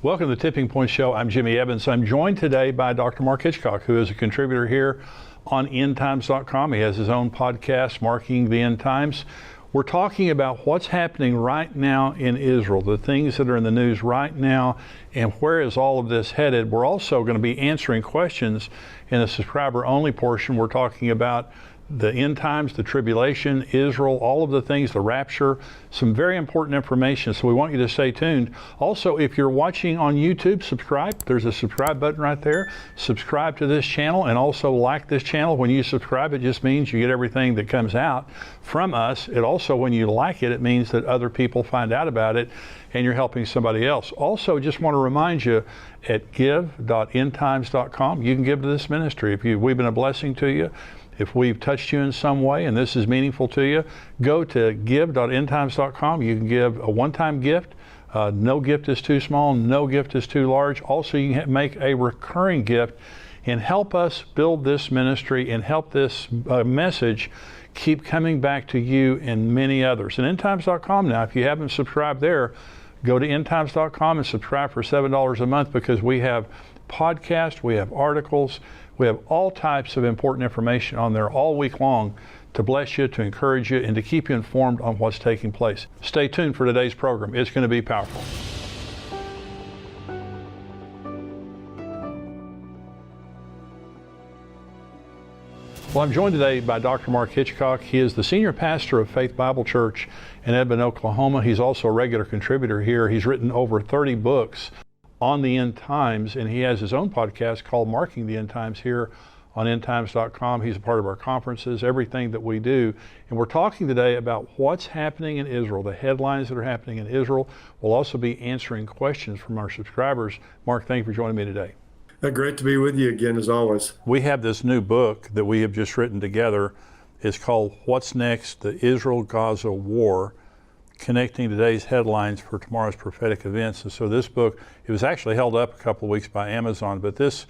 Welcome to the Tipping Point Show. I'm Jimmy Evans. I'm joined today by Dr. Mark Hitchcock, who is a contributor here on endtimes.com. He has his own podcast, Marking the End Times. We're talking about what's happening right now in Israel, the things that are in the news right now, and where is all of this headed. We're also going to be answering questions in the subscriber-only portion. We're talking about the end times, the tribulation, Israel, all of the things, the rapture, some very important information. So we want you to stay tuned. Also, if you're watching on YouTube, subscribe. There's a subscribe button right there. Subscribe to this channel and also like this channel. When you subscribe, it just means you get everything that comes out from us. It also, when you like it, it means that other people find out about it and you're helping somebody else. Also, just want to remind you at give.endtimes.com, you can give to this ministry. If we've been a blessing to you, if we've touched you in some way and this is meaningful to you, go to give.endtimes.com. You can give a one-time gift. No gift is too small, no gift is too large. Also, you can make a recurring gift and help us build this ministry and help this message keep coming back to you and many others. And endtimes.com now, if you haven't subscribed there, go to endtimes.com and subscribe for $7 a month, because we have podcasts, we have articles, we have all types of important information on there all week long to bless you, to encourage you, and to keep you informed on what's taking place. Stay tuned for today's program. It's going to be powerful. Well, I'm joined today by Dr. Mark Hitchcock. He is the senior pastor of Faith Bible Church in Edmond, Oklahoma. He's also a regular contributor here. He's written over 30 books on the end times, and he has his own podcast called Marking the End Times here on endtimes.com. He's a part of our conferences, everything that we do. And we're talking today about what's happening in Israel, the headlines that are happening in Israel. We'll also be answering questions from our subscribers. Mark, thank you for joining me today. Great to be with you again, as always. We have this new book that we have just written together. It's called What's Next? The Israel-Gaza War, Connecting Today's Headlines for Tomorrow's Prophetic Events. And so this book, it was actually held up a couple of weeks by Amazon, but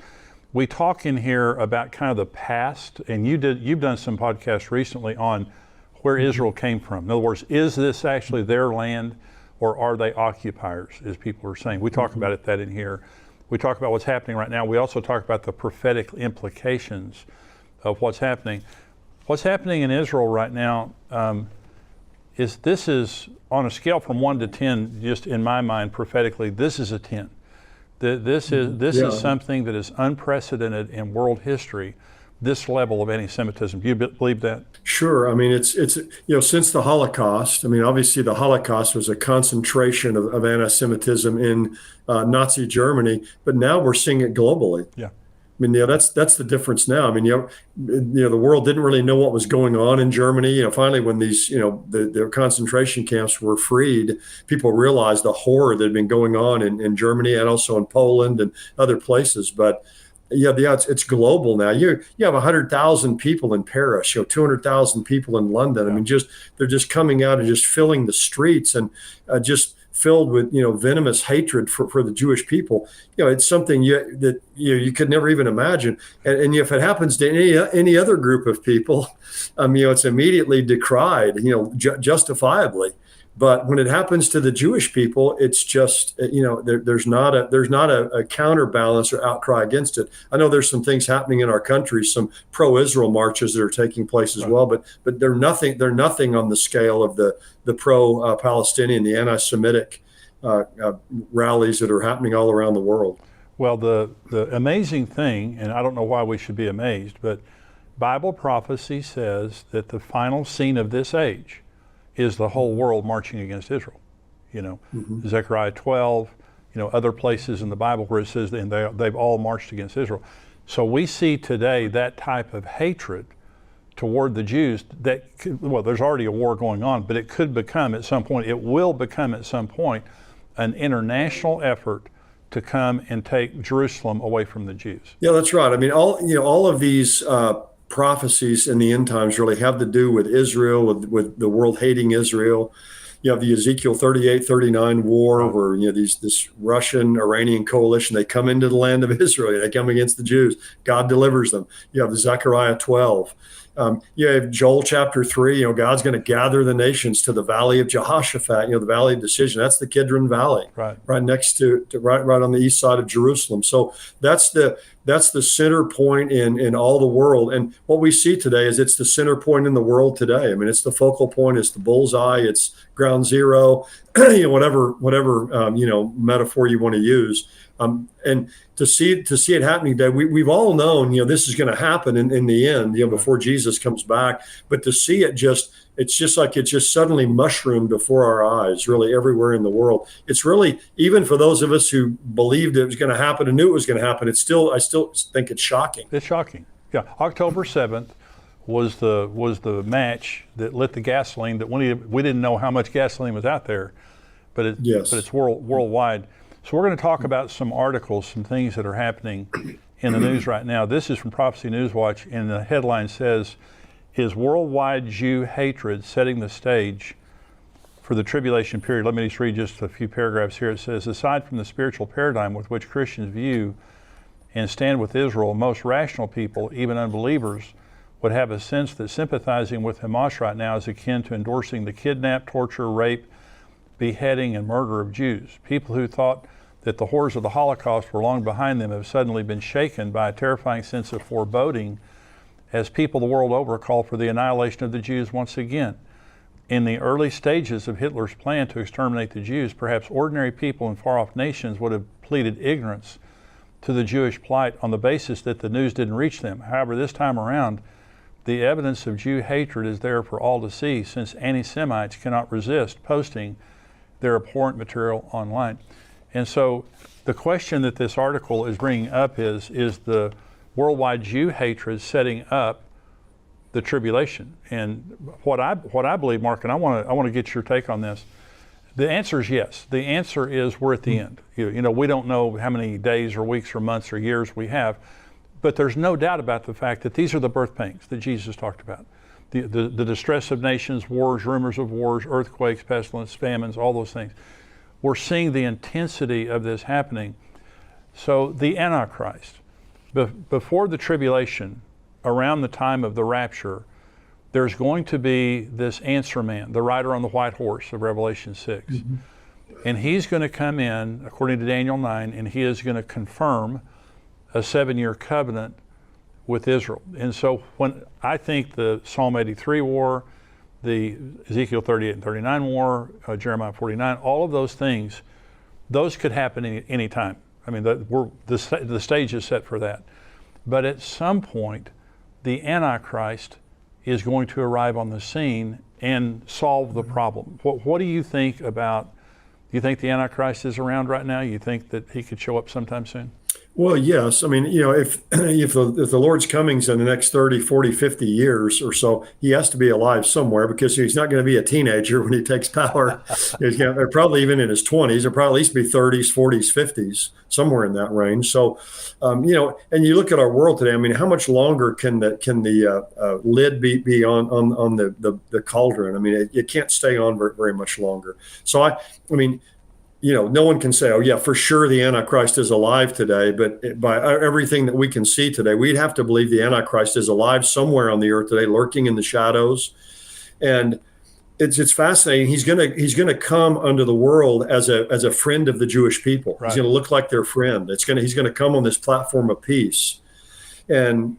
we talk in here about kind of the past, and you've done some podcasts recently on where Israel came from. In other words, is this actually their land, or are they occupiers, as people are saying? We talk about that in here. We talk about what's happening right now. We also talk about the prophetic implications of what's happening. What's happening in Israel right now is on a scale from 1 to 10, just in my mind prophetically, this is a 10. This is something that is unprecedented in world history, this level of anti-Semitism. Do you believe that? Sure. I mean, it's since the Holocaust, I mean, obviously the Holocaust was a concentration of anti-Semitism in Nazi Germany, but now we're seeing it globally. Yeah. I mean, that's the difference now. I mean, the world didn't really know what was going on in Germany. Finally, when these, the concentration camps were freed, people realized the horror that had been going on in Germany and also in Poland and other places. But it's global now. You have 100,000 people in Paris, 200,000 people in London. Yeah. I mean, they're just coming out and just filling the streets and just filled with venomous hatred for the Jewish people. It's something that you could never even imagine. And if it happens to any other group of people, it's immediately decried, justifiably. But when it happens to the Jewish people, it's just there's not a counterbalance or outcry against it. I know there's some things happening in our country, some pro-Israel marches that are taking place as well, but they're nothing on the scale of the pro-Palestinian, the anti-Semitic rallies that are happening all around the world. Well, the amazing thing, and I don't know why we should be amazed, but Bible prophecy says that the final scene of this age is the whole world marching against Israel. Zechariah 12, other places in the Bible where it says and they've all marched against Israel. So we see today that type of hatred toward the Jews there's already a war going on, but it could become at some point, it will become at some point, an international effort to come and take Jerusalem away from the Jews. Yeah, that's right. I mean, all of these prophecies in the end times really have to do with Israel, with the world hating Israel. you have the Ezekiel 38-39 war, where this Russian Iranian coalition, they come into the land of Israel, they come against the Jews, God delivers them. You have the Zechariah 12. You have Joel chapter 3, God's going to gather the nations to the valley of Jehoshaphat, the valley of decision. That's the Kidron Valley, right next to right on the east side of Jerusalem. So that's the center point in all the world. And what we see today is it's the center point in the world today. I mean, it's the focal point, it's the bullseye, it's ground zero, whatever metaphor you want to use. And to see it happening today, we've all known, this is going to happen in the end, before Jesus comes back. But to see it it's just suddenly mushroomed before our eyes, really everywhere in the world. It's really, even for those of us who believed it was going to happen and knew it was going to happen, I still think it's shocking. It's shocking. Yeah, October 7th was the match that lit the gasoline. That we didn't know how much gasoline was out there, but it's worldwide. So we're going to talk about some articles, some things that are happening in the news right now. This is from Prophecy News Watch, and the headline says, "Is worldwide Jew hatred setting the stage for the tribulation period?" Let me just read just a few paragraphs here. It says, "Aside from the spiritual paradigm with which Christians view and stand with Israel, most rational people, even unbelievers, would have a sense that sympathizing with Hamas right now is akin to endorsing the kidnap, torture, rape, beheading, and murder of Jews. People who thought that the horrors of the Holocaust were long behind them have suddenly been shaken by a terrifying sense of foreboding as people the world over call for the annihilation of the Jews once again. In the early stages of Hitler's plan to exterminate the Jews, perhaps ordinary people in far-off nations would have pleaded ignorance to the Jewish plight on the basis that the news didn't reach them. However, this time around, the evidence of Jew hatred is there for all to see, since anti-Semites cannot resist posting their abhorrent material online." And so the question that this article is bringing up is the worldwide Jew hatred setting up the tribulation? And what I believe, Mark, and I want to get your take on this. The answer is yes. The answer is we're at the end. We don't know how many days or weeks or months or years we have, but there's no doubt about the fact that these are the birth pangs that Jesus talked about. The distress of nations, wars, rumors of wars, earthquakes, pestilence, famines, all those things. We're seeing the intensity of this happening. So the Antichrist, before the tribulation, around the time of the rapture, there's going to be this answer man, the rider on the white horse of Revelation 6. Mm-hmm. And he's going to come in, according to Daniel 9, and he is going to confirm a 7-year covenant with Israel. And so when I think the Psalm 83 war, the Ezekiel 38 and 39 war, Jeremiah 49, all of those things, those could happen any time. I mean, the stage is set for that. But at some point, the Antichrist is going to arrive on the scene and solve the problem. What do you think about, do you think the Antichrist is around right now? You think that he could show up sometime soon? Well, yes. I mean, if the Lord's coming's in the next 30, 40, 50 years or so, he has to be alive somewhere, because he's not going to be a teenager when he takes power. Or probably even in his 20s, or probably at least be 30s, 40s, 50s, somewhere in that range. So, and you look at our world today. I mean, how much longer can the lid be on the cauldron? I mean, it can't stay on very much longer. So I mean. No one can say, oh, yeah, for sure the Antichrist is alive today. But by everything that we can see today, we'd have to believe the Antichrist is alive somewhere on the earth today, lurking in the shadows. And it's fascinating. He's gonna come unto the world as a friend of the Jewish people. Right. He's going to look like their friend. He's going to come on this platform of peace, and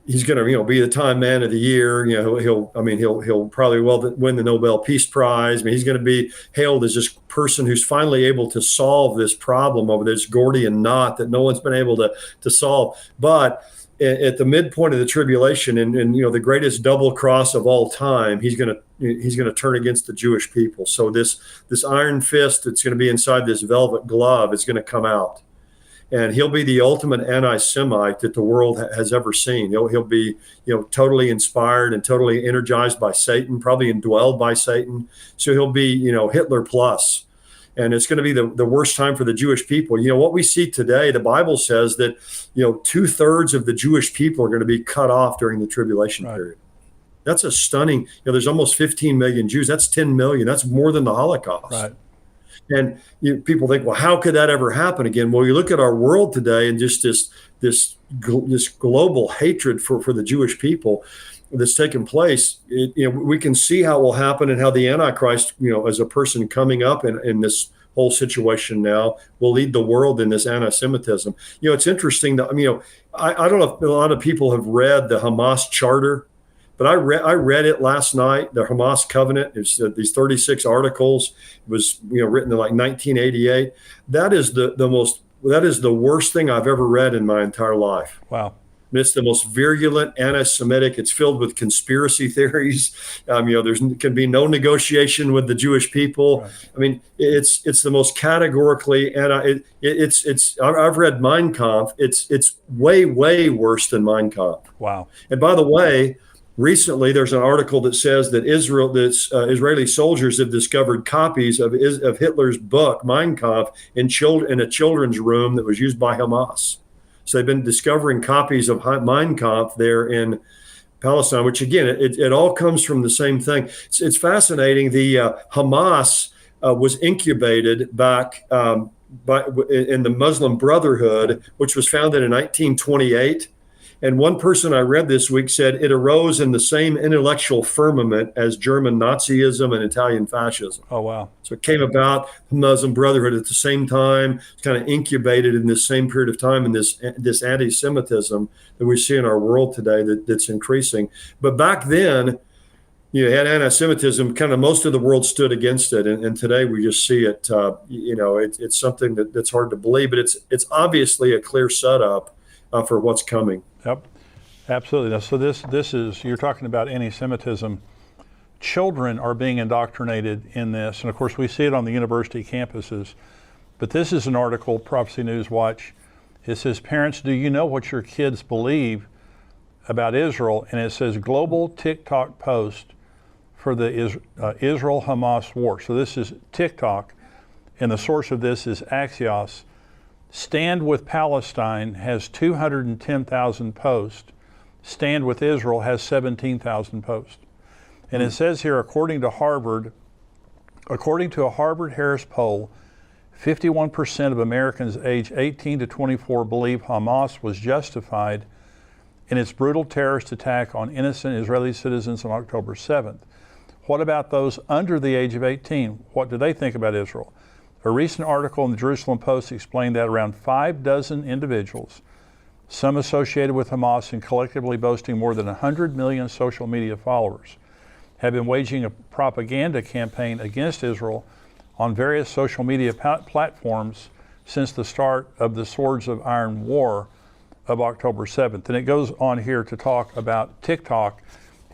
he's going to, be the Time Man of the Year. He'll probably win the Nobel Peace Prize. I mean, he's going to be hailed as this person who's finally able to solve this problem over this Gordian knot that no one's been able to solve. But at the midpoint of the tribulation, and the greatest double cross of all time, he's going to turn against the Jewish people. So this iron fist that's going to be inside this velvet glove is going to come out. And he'll be the ultimate anti-Semite that the world has ever seen. He'll be, totally inspired and totally energized by Satan, probably indwelled by Satan. So he'll be, Hitler plus. And it's going to be the worst time for the Jewish people. What we see today, the Bible says that, 2/3 of the Jewish people are going to be cut off during the tribulation period. That's a stunning, there's almost 15 million Jews. That's 10 million. That's more than the Holocaust. Right. And people think, well, how could that ever happen again? Well, you look at our world today and just this global hatred for the Jewish people that's taken place. We can see how it will happen, and how the Antichrist, as a person coming up in this whole situation now, will lead the world in this anti-Semitism. It's interesting that, I don't know if a lot of people have read the Hamas charter, but I read it last night, the Hamas covenant. It's these 36 articles. It was written in like 1988. That is the worst thing I've ever read in my entire life. Wow. It's the most virulent anti-Semitic. It's filled with conspiracy theories. Can be no negotiation with the Jewish people. Right. I mean, it's the most categorically I've read Mein Kampf. It's way, way worse than Mein Kampf. Wow. And by the way, recently there's an article that says that Israeli soldiers have discovered copies of Hitler's book Mein Kampf in a children's room that was used by Hamas. So they've been discovering copies of Mein Kampf there in Palestine, which again, it all comes from the same thing. It's fascinating. The Hamas was incubated back in the Muslim Brotherhood, which was founded in 1928. And one person I read this week said it arose in the same intellectual firmament as German Nazism and Italian fascism. Oh, wow. So it came about, the Muslim Brotherhood at the same time. It's kind of incubated in this same period of time in this anti-Semitism that we see in our world today that's increasing. But back then, you had anti-Semitism, kind of most of the world stood against it. And today we just see it, it's something that's hard to believe, but it's obviously a clear setup for what's coming. Yep, absolutely. Now, so this is, you're talking about anti-Semitism. Children are being indoctrinated in this, and of course we see it on the university campuses. But this is an article, Prophecy News Watch. It says, parents, do you know what your kids believe about Israel? And it says, global TikTok post for the Israel-Hamas war. So this is TikTok, and the source of this is Axios. Stand with Palestine has 210,000 posts. Stand with Israel has 17,000 posts. And it says here, according to a Harvard Harris poll, 51% of Americans aged 18 to 24 believe Hamas was justified in its brutal terrorist attack on innocent Israeli citizens on October 7th. What about those under the age of 18? What do they think about Israel? A recent article in the Jerusalem Post explained that around 6 individuals, some associated with Hamas and collectively boasting more than 100 million social media followers, have been waging a propaganda campaign against Israel on various social media platforms since the start of the Swords of Iron War of October 7th. And it goes on here to talk about TikTok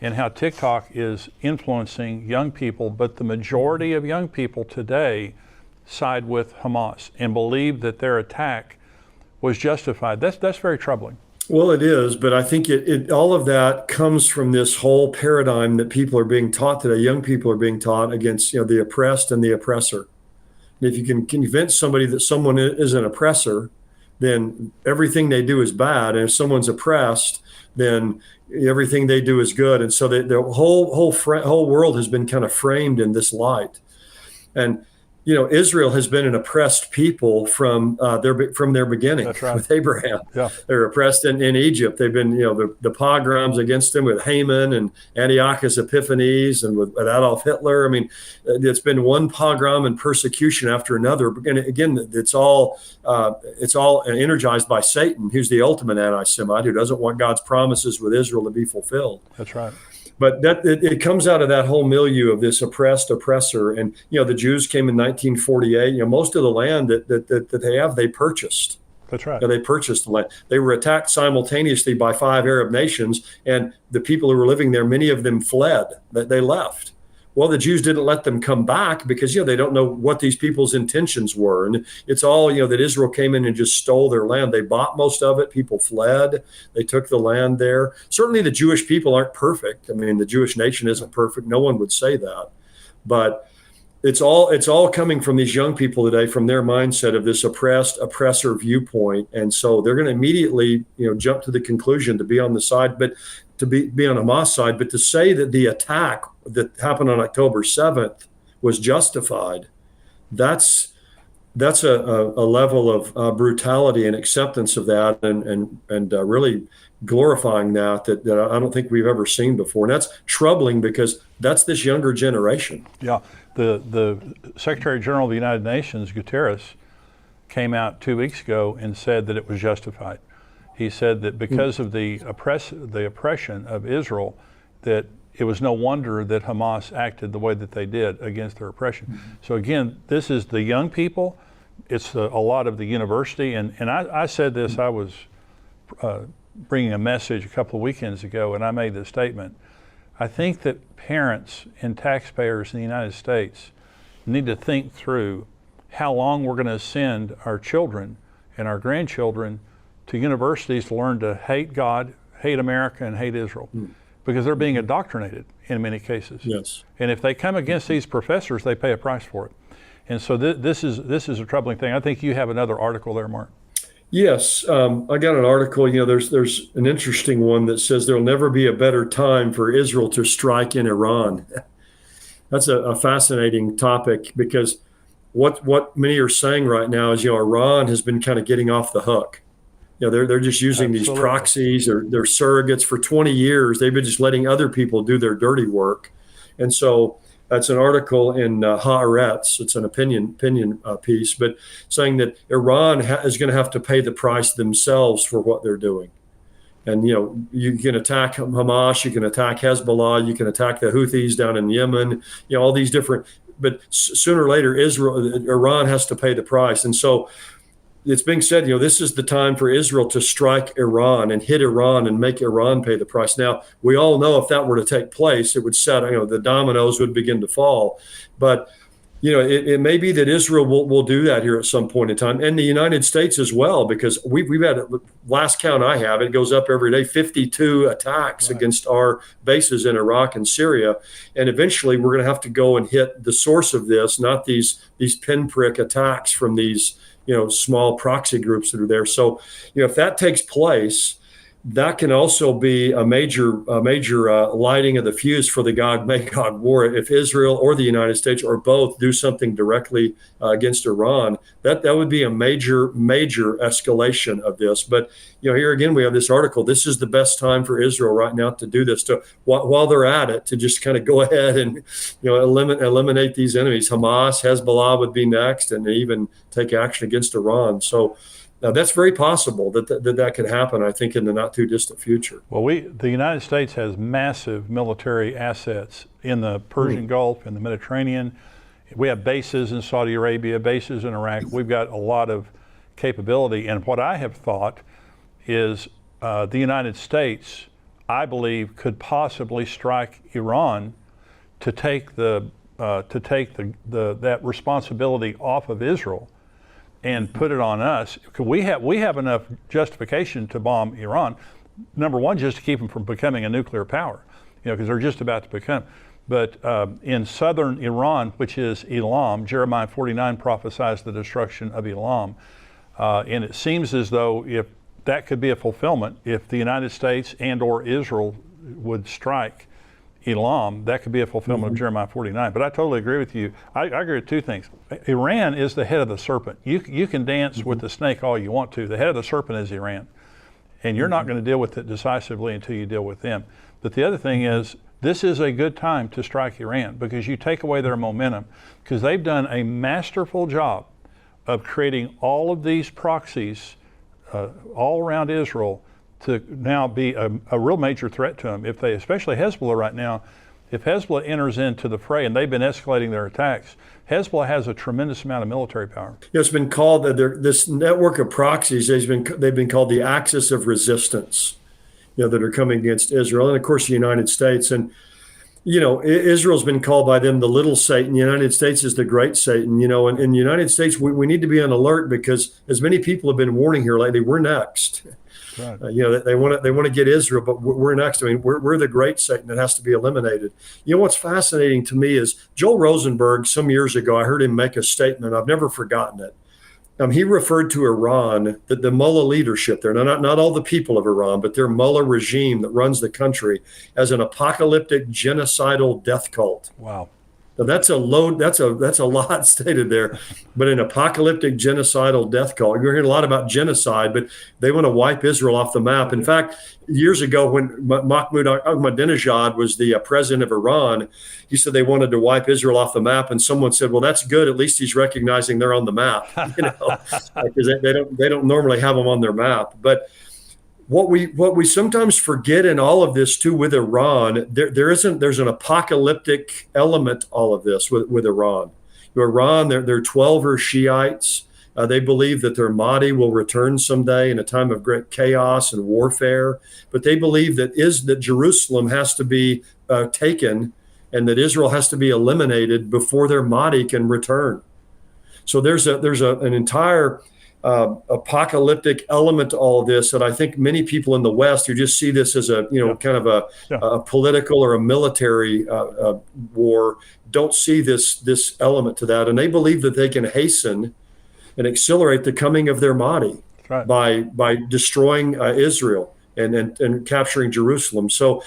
and how TikTok is influencing young people, but the majority of young people today side with Hamas and believe that their attack was justified. That's very troubling. Well, it is, but I think it all of that comes from this whole paradigm that people are being taught today. Young people are being taught against the oppressed and the oppressor. And if you can convince somebody that someone is an oppressor, then everything they do is bad. And if someone's oppressed, then everything they do is good. And so the whole world has been kind of framed in this light. And Israel has been an oppressed people from their beginning. That's right. With Abraham. Yeah. They're oppressed in Egypt. They've been, the pogroms against them with Haman and Antiochus Epiphanes and with Adolf Hitler. I mean, it's been one pogrom and persecution after another. And again, it's all energized by Satan, who's the ultimate anti-Semite, who doesn't want God's promises with Israel to be fulfilled. That's right. But it comes out of that whole milieu of this oppressed oppressor. And, the Jews came in 1948. Most of the land that they have, they purchased. That's right. They purchased the land. They were attacked simultaneously by 5 Arab nations. And the people who were living there, many of them fled. They left. Well, the Jews didn't let them come back because, they don't know what these people's intentions were. And it's all, that Israel came in and just stole their land. They bought most of it. People fled. They took the land there. Certainly the Jewish people aren't perfect. I mean, the Jewish nation isn't perfect. No one would say that. But it's all coming from these young people today, from their mindset of this oppressor viewpoint. And so they're going to immediately, jump to the conclusion to be on the side. But to be on Hamas side, but to say that the attack that happened on October 7th was justified, that's a level of brutality and acceptance of that, and really glorifying that I don't think we've ever seen before. And that's troubling because that's this younger generation. Yeah, the Secretary General of the United Nations, Guterres, came out 2 weeks ago and said that it was justified. He said that because of the oppression of Israel, that it was no wonder that Hamas acted the way that they did against their oppression. So again, this is the young people. It's a lot of the university. And I said this, I was bringing a message a couple of weekends ago, and I made this statement. I think that parents and taxpayers in the United States need to think through how long we're going to send our children and our grandchildren to universities to learn to hate God, hate America, and hate Israel, because they're being indoctrinated in many cases. Yes. And if they come against these professors, they pay a price for it. And so this is a troubling thing. I think you have another article there, Mark. Yes, I got an article. There's an interesting one that says there'll never be a better time for Israel to strike in Iran. That's a fascinating topic, because what many are saying right now is, Iran has been kind of getting off the hook. They're just using these proxies, or they're surrogates. For 20 years. They've been just letting other people do their dirty work. And so that's an article in Haaretz. It's an opinion piece, but saying that Iran is going to have to pay the price themselves for what they're doing. And, you can attack Hamas, you can attack Hezbollah, you can attack the Houthis down in Yemen, all these different, but sooner or later, Iran has to pay the price. And so it's being said, this is the time for Israel to strike Iran and hit Iran and make Iran pay the price. Now, we all know if that were to take place, it would set, the dominoes would begin to fall. But, it may be that Israel will do that here at some point in time, and the United States as well, because we've had, last count I have, it goes up every day, 52 attacks against our bases in Iraq and Syria. And eventually we're going to have to go and hit the source of this, not these pinprick attacks from these small proxy groups that are there. So, if that takes place, that can also be a major lighting of the fuse for the God war. If Israel or the United States or both do something directly against Iran, that would be a major escalation of this. But here again, we have this article. This is the best time for Israel right now to do this, to while they're at it, to just kind of go ahead and eliminate these enemies. Hamas, Hezbollah would be next, and even take action against Iran. So. Now, that's very possible that could happen, I think, in the not too distant future. Well, the United States has massive military assets in the Persian Gulf, in the Mediterranean. We have bases in Saudi Arabia, bases in Iraq. We've got a lot of capability. And what I have thought is the United States, I believe, could possibly strike Iran to take that responsibility off of Israel and put it on us. We have enough justification to bomb Iran. Number one, just to keep them from becoming a nuclear power, because they're just about to become. But in southern Iran, which is Elam, Jeremiah 49 prophesies the destruction of Elam. And it seems as though if that could be a fulfillment, if the United States and or Israel would strike Elam, that could be a fulfillment of Jeremiah 49. But I totally agree with you. I agree with two things. Iran is the head of the serpent. You can dance with the snake all you want to. The head of the serpent is Iran. And you're not going to deal with it decisively until you deal with them. But the other thing is, this is a good time to strike Iran, because you take away their momentum, because they've done a masterful job of creating all of these proxies all around Israel to now be a real major threat to them. If they, especially Hezbollah right now, if Hezbollah enters into the fray, and they've been escalating their attacks, Hezbollah has a tremendous amount of military power. It's been called this network of proxies. They've been called the axis of resistance, that are coming against Israel, and of course the United States. And Israel's been called by them the little Satan. The United States is the great Satan. And in the United States, we need to be on alert, because as many people have been warning here lately, we're next. Right. They want to get Israel, but we're next. I mean, we're the great Satan that has to be eliminated. What's fascinating to me is Joel Rosenberg. Some years ago, I heard him make a statement. I've never forgotten it. He referred to Iran, the mullah leadership there, not all the people of Iran, but their mullah regime that runs the country, as an apocalyptic genocidal death cult. Wow. Now that's a load. That's a lot stated there, but an apocalyptic genocidal death cult. You're hearing a lot about genocide, but they want to wipe Israel off the map. In fact, years ago when Mahmoud Ahmadinejad was the president of Iran, he said they wanted to wipe Israel off the map, and someone said, "Well, that's good. At least he's recognizing they're on the map." Because they don't normally have them on their map, but. What we sometimes forget in all of this too with Iran, there's an apocalyptic element to all of this with Iran. Iran, they're 12er Shiites. They believe that their Mahdi will return someday in a time of great chaos and warfare. But they believe that Jerusalem has to be taken and that Israel has to be eliminated before their Mahdi can return. So there's an entire apocalyptic element to all of this that I think many people in the West who just see this as a kind of a political or a military war don't see this element to that, and they believe that they can hasten and accelerate the coming of their Mahdi by destroying Israel and capturing Jerusalem. So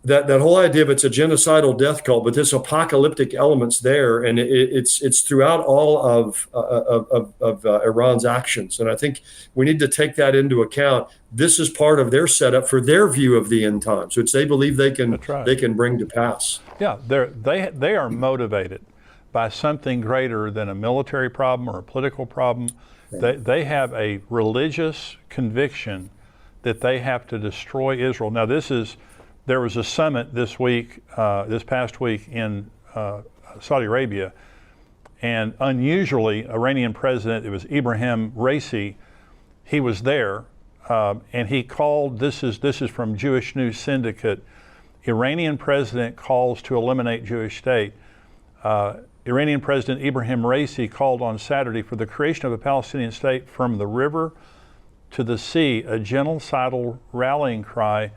that whole idea of it's a genocidal death cult, but this apocalyptic elements there, and it's throughout all of Iran's actions. And I think we need to take that into account. This is part of their setup for their view of the end times, which they believe they can bring to pass. Yeah, they are motivated by something greater than a military problem or a political problem. They have a religious conviction that they have to destroy Israel. Now, there was a summit this past week in Saudi Arabia, and unusually, Iranian president, it was Ibrahim Raisi, he was there, and he called, this is from Jewish News Syndicate, Iranian president calls to eliminate Jewish state. Iranian President Ibrahim Raisi called on Saturday for the creation of a Palestinian state from the river to the sea, a genocidal rallying cry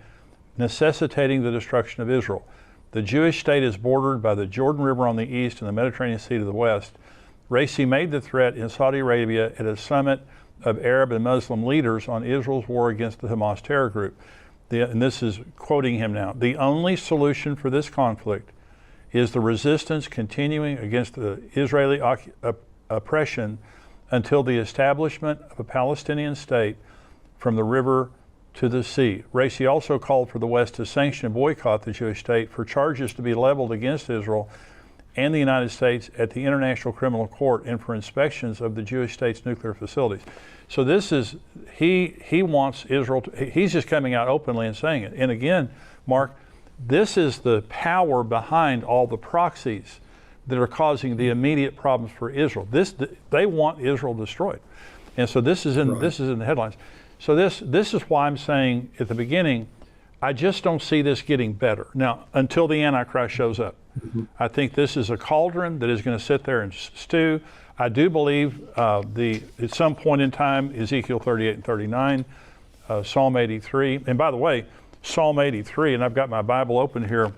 necessitating the destruction of Israel. The Jewish state is bordered by the Jordan River on the east and the Mediterranean Sea to the west. Raisi made the threat in Saudi Arabia at a summit of Arab and Muslim leaders on Israel's war against the Hamas terror group. And this is quoting him now. The only solution for this conflict is the resistance continuing against the Israeli oppression until the establishment of a Palestinian state from the river to the sea. Raisi also called for the West to sanction and boycott the Jewish state for charges to be leveled against Israel and the United States at the International Criminal Court and for inspections of the Jewish state's nuclear facilities. So this is, he wants Israel to, he's just coming out openly and saying it. And again, Mark, this is the power behind all the proxies that are causing the immediate problems for Israel. They want Israel destroyed. And so this is in the headlines. So this is why I'm saying at the beginning, I just don't see this getting better. Now, until the Antichrist shows up. Mm-hmm. I think this is a cauldron that is going to sit there and stew. I do believe at some point in time, Ezekiel 38 and 39, Psalm 83. And by the way, Psalm 83, and I've got my Bible open here,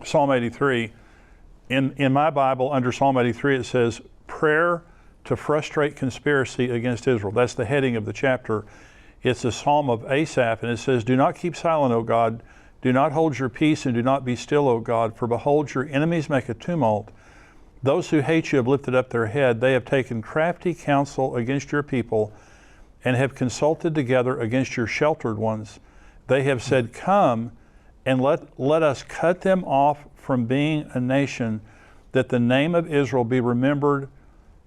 Psalm 83. In my Bible, under Psalm 83, it says, prayer to frustrate conspiracy against Israel. That's the heading of the chapter. It's a psalm of Asaph, and it says, do not keep silent, O God. Do not hold your peace, and do not be still, O God. For behold, your enemies make a tumult. Those who hate you have lifted up their head. They have taken crafty counsel against your people and have consulted together against your sheltered ones. They have said, come and let us cut them off from being a nation, that the name of Israel be remembered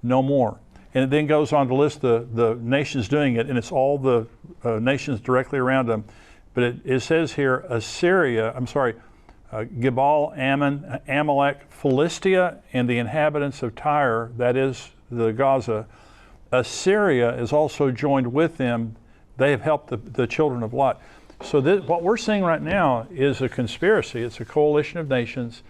no more. And it then goes on to list the nations doing it, and it's all the nations directly around them. But it says here, Gebal, Ammon, Amalek, Philistia, and the inhabitants of Tyre, that is the Gaza. Assyria is also joined with them. They have helped the children of Lot. So what we're seeing right now is a conspiracy. It's a coalition of nations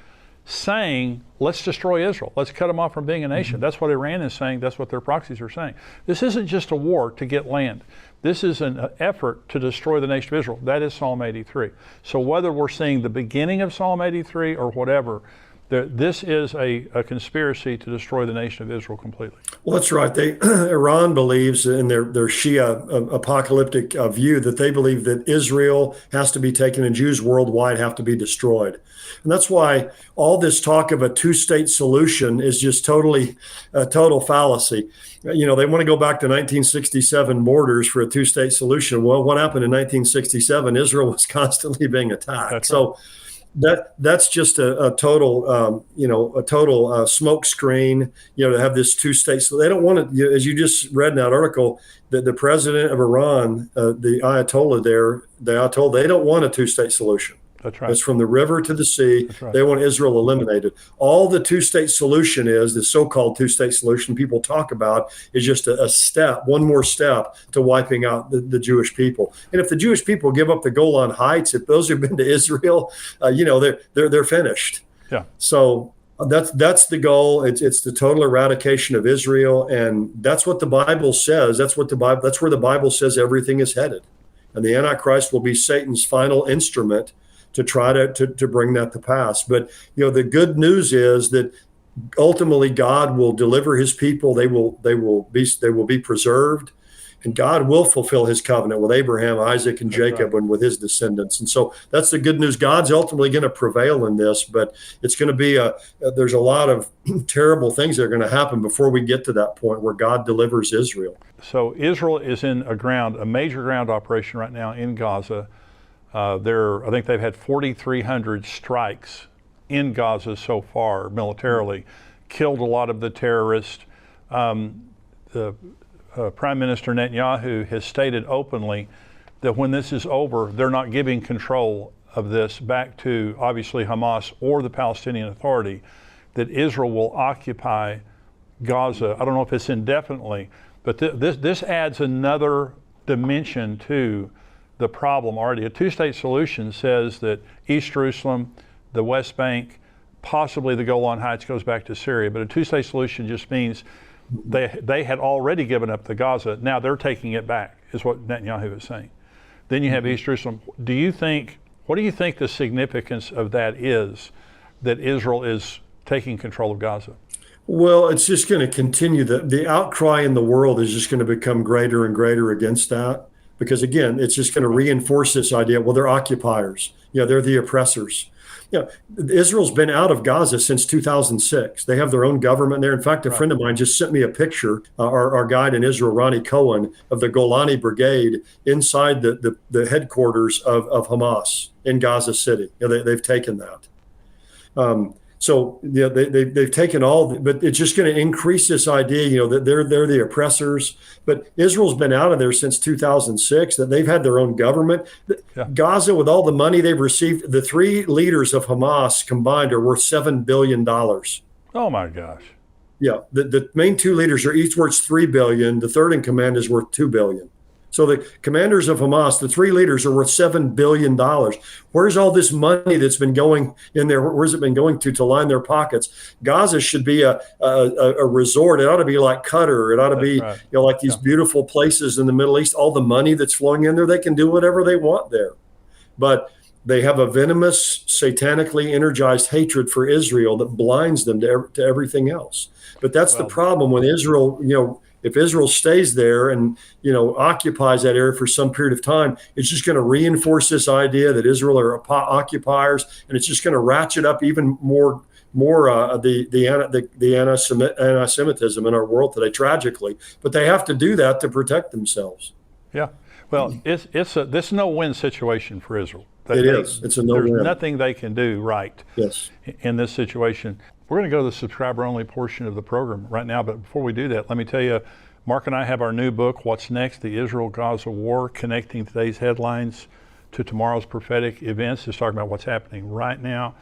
saying, let's destroy Israel. Let's cut them off from being a nation. Mm-hmm. That's what Iran is saying. That's what their proxies are saying. This isn't just a war to get land. This is an effort to destroy the nation of Israel. That is Psalm 83. So whether we're seeing the beginning of Psalm 83 or whatever, This is a conspiracy to destroy the nation of Israel completely. Well, that's right. Iran believes in their Shia apocalyptic view that they believe that Israel has to be taken and Jews worldwide have to be destroyed. And that's why all this talk of a two-state solution is just totally a total fallacy. They want to go back to 1967 borders for a two-state solution. Well, what happened in 1967? Israel was constantly being attacked. That's so that's just a total smoke screen, to have this two states. So they don't want to, as you just read in that article, that the president of Iran, the Ayatollah there, they don't want a two-state solution. That's right. It's from the river to the sea. That's right. They want Israel eliminated. All the two-state solution is, the so-called two-state solution people talk about, is just a step, one more step to wiping out the Jewish people. And if the Jewish people give up the Golan Heights, if those who've been to Israel, they're finished. Yeah. So that's the goal. It's the total eradication of Israel, and that's what the Bible says. That's where the Bible says everything is headed, and the Antichrist will be Satan's final instrument to try to bring that to pass. But the good news is that ultimately God will deliver his people. They will be preserved, and God will fulfill his covenant with Abraham, Isaac, and Jacob, and with his descendants. And so that's the good news. God's ultimately going to prevail in this, but it's going to be there's a lot of terrible things that are going to happen before we get to that point where God delivers Israel. So Israel is in a major ground operation right now in Gaza. I think they've had 4,300 strikes in Gaza so far militarily, killed a lot of the terrorists. The Prime Minister Netanyahu has stated openly that when this is over, they're not giving control of this back to obviously Hamas or the Palestinian Authority, that Israel will occupy Gaza. I don't know if it's indefinitely, but this adds another dimension to the problem already. A two-state solution says that East Jerusalem, the West Bank, possibly the Golan Heights goes back to Syria. But a two-state solution just means they had already given up the Gaza. Now they're taking it back, is what Netanyahu is saying. Then you have East Jerusalem. What do you think the significance of that is, that Israel is taking control of Gaza? Well, it's just going to continue. The outcry in the world is just going to become greater and greater against that. Because again, it's just going to reinforce this idea. Well, they're occupiers. They're the oppressors. Israel's been out of Gaza since 2006. They have their own government there. In fact, a friend of mine just sent me a picture, our guide in Israel, Ronnie Cohen, of the Golani Brigade inside the headquarters of Hamas in Gaza City. They've taken that. So they've taken but it's just going to increase this idea, that they're the oppressors. But Israel's been out of there since 2006. That they've had their own government. Yeah. Gaza, with all the money they've received, the three leaders of Hamas combined are worth $7 billion. Oh my gosh! Yeah, the main two leaders are each worth $3 billion. The third in command is worth $2 billion. So the commanders of Hamas, the three leaders, are worth $7 billion. Where's all this money that's been going in there? Where's it been going to line their pockets? Gaza should be a resort. It ought to be like Qatar. It ought to be like these beautiful places in the Middle East. All the money that's flowing in there, they can do whatever they want there. But they have a venomous, satanically energized hatred for Israel that blinds them to everything else. But that's the problem when Israel, if Israel stays there and occupies that area for some period of time, it's just going to reinforce this idea that Israel are occupiers, and it's just going to ratchet up even more the anti-Semitism in our world today, tragically. But they have to do that to protect themselves. Yeah, well, this no-win situation for Israel. It's a no-win. There's nothing they can do right in this situation. We're going to go to the subscriber-only portion of the program right now, but before we do that, let me tell you, Mark and I have our new book, What's Next? The Israel-Gaza War, connecting today's headlines to tomorrow's prophetic events. It's talking about what's happening right now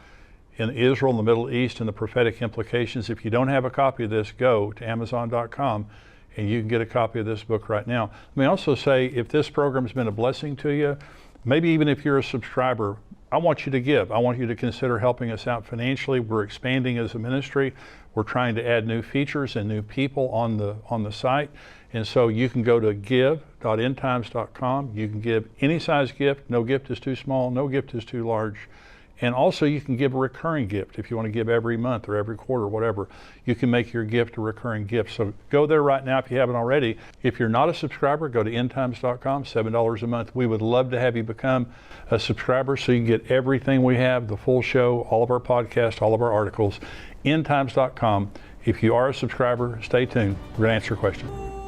in Israel, in the Middle East, and the prophetic implications. If you don't have a copy of this, go to Amazon.com and you can get a copy of this book right now. Let me also say, if this program has been a blessing to you, maybe even if you're a subscriber, I want you to give. I want you to consider helping us out financially. We're expanding as a ministry. We're trying to add new features and new people on the site. And so you can go to give.endtimes.com. You can give any size gift. No gift is too small. No gift is too large. And also you can give a recurring gift. If you want to give every month or every quarter, whatever, you can make your gift a recurring gift. So go there right now if you haven't already. If you're not a subscriber, go to endtimes.com, $7 a month. We would love to have you become a subscriber so you can get everything we have, the full show, all of our podcasts, all of our articles, endtimes.com. If you are a subscriber, stay tuned. We're going to answer your question.